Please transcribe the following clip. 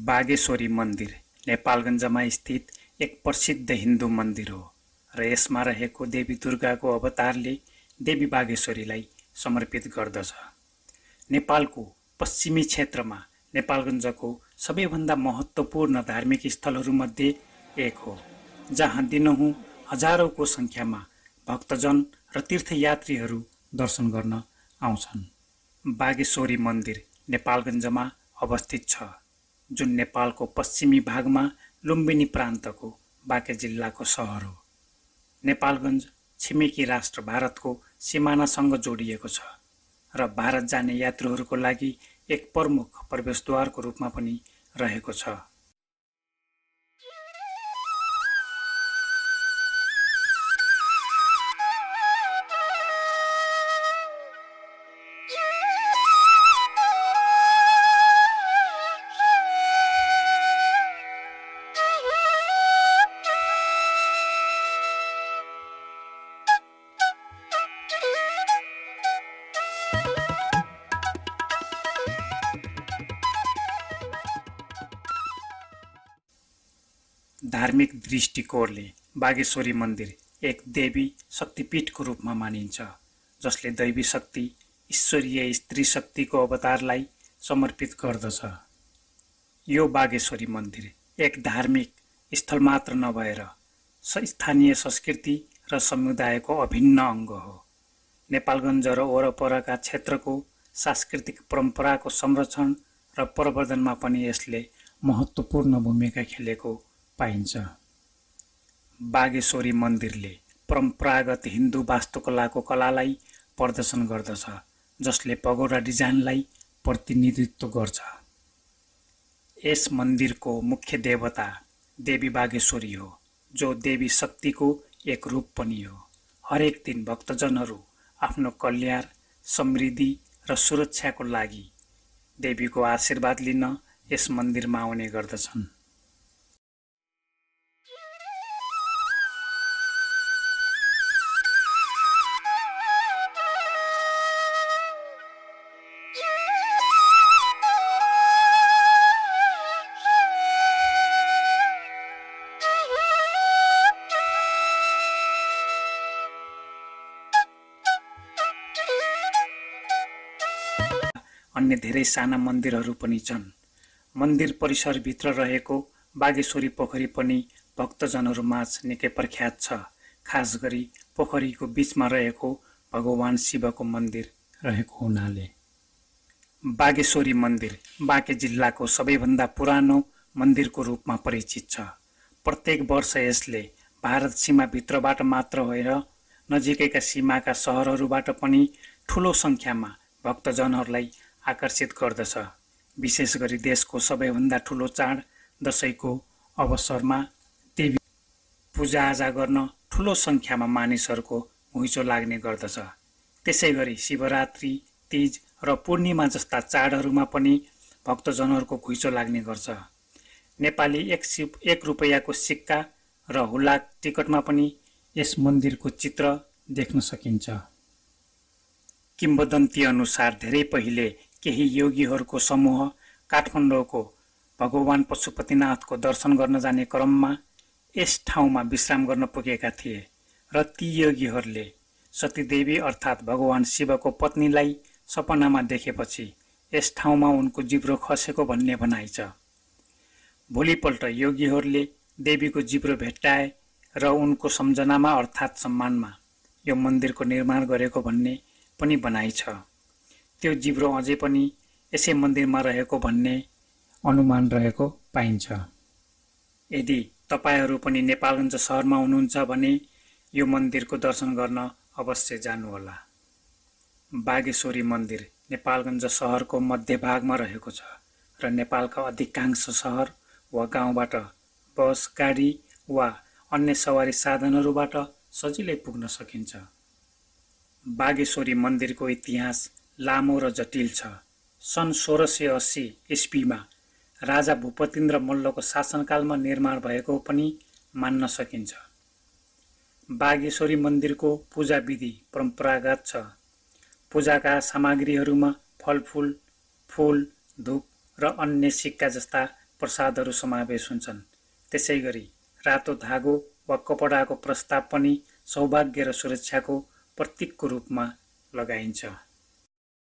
बागेश्वरी मन्दिर नेपालगञ्जमा स्थित एक प्रसिद्ध हिन्दू मन्दिर हो र यसमा रहेको देवी दुर्गाको अवतारले देवी बागेश्वरीलाई समर्पित गर्दछ। नेपालको पश्चिमी क्षेत्रमा नेपालगञ्जको सबैभन्दा महत्त्वपूर्ण धार्मिक स्थलहरूमध्ये एक हो, जहाँ दिनहुँ हजारौंको सङ्ख्यामा भक्तजन र तीर्थयात्रीहरू दर्शन गर्न आउँछन्। बागेश्वरी मन्दिर नेपालगञ्जमा अवस्थित छ, जुन नेपालको पश्चिमी भागमा लुम्बिनी प्रान्तको बाँके जिल्लाको सहर हो। नेपालगञ्ज छिमेकी राष्ट्र भारतको सिमानासँग जोडिएको छ र भारत जाने यात्रुहरूको लागि एक प्रमुख प्रवेशद्वारको रूपमा पनि रहेको छ। धार्मिक दृष्टिकोणले बागेश्वरी मन्दिर एक देवी शक्तिपीठको रूपमा मानिन्छ, जसले दैवी शक्ति, ईश्वरीय स्त्री शक्तिको अवतारलाई समर्पित गर्दछ। यो बागेश्वरी मन्दिर एक धार्मिक स्थल मात्र नभएर स्थानीय संस्कृति र समुदायको अभिन्न अङ्ग हो। नेपालगञ्ज र वरपरका क्षेत्रको सांस्कृतिक परम्पराको संरक्षण र प्रवर्धनमा पनि यसले महत्त्वपूर्ण भूमिका खेलेको पाइन्छ। बागेश्वरी मन्दिरले परम्परागत हिन्दू वास्तुकलाको कलालाई प्रदर्शन गर्दछ, जसले पगोडा डिजाइनलाई प्रतिनिधित्व गर्छ। यस मन्दिरको मुख्य देवता देवी बागेश्वरी हो, जो देवी शक्तिको एक रूप पनि हो। हरेक दिन भक्तजनहरू आफ्नो कल्याण, समृद्धि र सुरक्षाको लागि देवीको आशीर्वाद लिन यस मन्दिरमा आउने गर्दछन्। अन्य धेरै साना मन्दिरहरू पनि छन्। मन्दिर परिसरभित्र रहेको बागेश्वरी पोखरी पनि भक्तजनहरूमाझ निकै प्रख्यात छ, खास गरी पोखरीको बीचमा रहेको भगवान शिवको मन्दिर रहेको हुनाले। बागेश्वरी मन्दिर बाँके जिल्लाको सबैभन्दा पुरानो मन्दिरको रूपमा परिचित छ। प्रत्येक वर्ष यसले भारत सीमाभित्रबाट मात्र होइन, नजिकैका सीमाका सहरहरूबाट पनि ठूलो सङ्ख्यामा भक्तजनहरूलाई आकर्षित गर्दछ। विशेष गरी देशको सबैभन्दा ठूलो चाड दशैँको अवसरमा देवी पूजाआजा गर्न ठूलो सङ्ख्यामा मानिसहरूको घुइँचो लाग्ने गर्दछ। त्यसैगरी शिवरात्रि, तीज र पूर्णिमा जस्ता चाडहरूमा पनि भक्तजनहरूको घुइँचो लाग्ने गर्छ। नेपाली 1 रुपैयाँको सिक्का र हुलाक टिकटमा पनि यस मन्दिरको चित्र देख्न सकिन्छ। किम्वदन्ती अनुसार धेरै पहिले केही योगीहरूको समूह काठमाडौँको भगवान पशुपतिनाथको दर्शन गर्न जाने क्रममा यस ठाउँमा विश्राम गर्न पुगेका थिए र ती योगीहरूले सतीदेवी अर्थात् भगवान शिवको पत्नीलाई सपनामा देखेपछि यस ठाउँमा उनको जिब्रो खसेको भन्ने भनाइ छ। भोलिपल्ट योगीहरूले देवीको जिब्रो भेट्टाए र उनको सम्झनामा अर्थात् सम्मानमा यो मन्दिरको निर्माण गरेको भन्ने पनि भनाइ छ। त्यो जिब्रो अझै पनि यसै मन्दिरमा रहेको भन्ने अनुमान रहेको पाइन्छ। यदि तपाईहरू पनि नेपालगञ्ज सहरमा हुनुहुन्छ भने यो मन्दिरको दर्शन गर्न अवश्य जानुहोला। बागेश्वरी मन्दिर नेपालगञ्ज सहरको मध्यभागमा रहेको छ र नेपालका अधिकांश सहर वा गाउँबाट बस, गाडी वा अन्य सवारी साधनहरूबाट सजिलै पुग्न सकिन्छ। बागेश्वरी मन्दिरको इतिहास लामो र जटिल छ। सन् 1680 इस्वीमा राजा भूपतिन्द्र मल्लको शासनकालमा निर्माण भएको पनि मान्न सकिन्छ। बागेश्वरी मन्दिरको पूजा विधि परम्परागत छ। पूजाका सामग्रीहरूमा फलफूल, फूल, धूप र अन्य सिक्का जस्ता प्रसादहरू समावेश हुन्छन्। त्यसैगरी रातो धागो वा कपडाको प्रस्ताव पनि सौभाग्य र सुरक्षाको प्रतीकको रूपमा लगाइन्छ।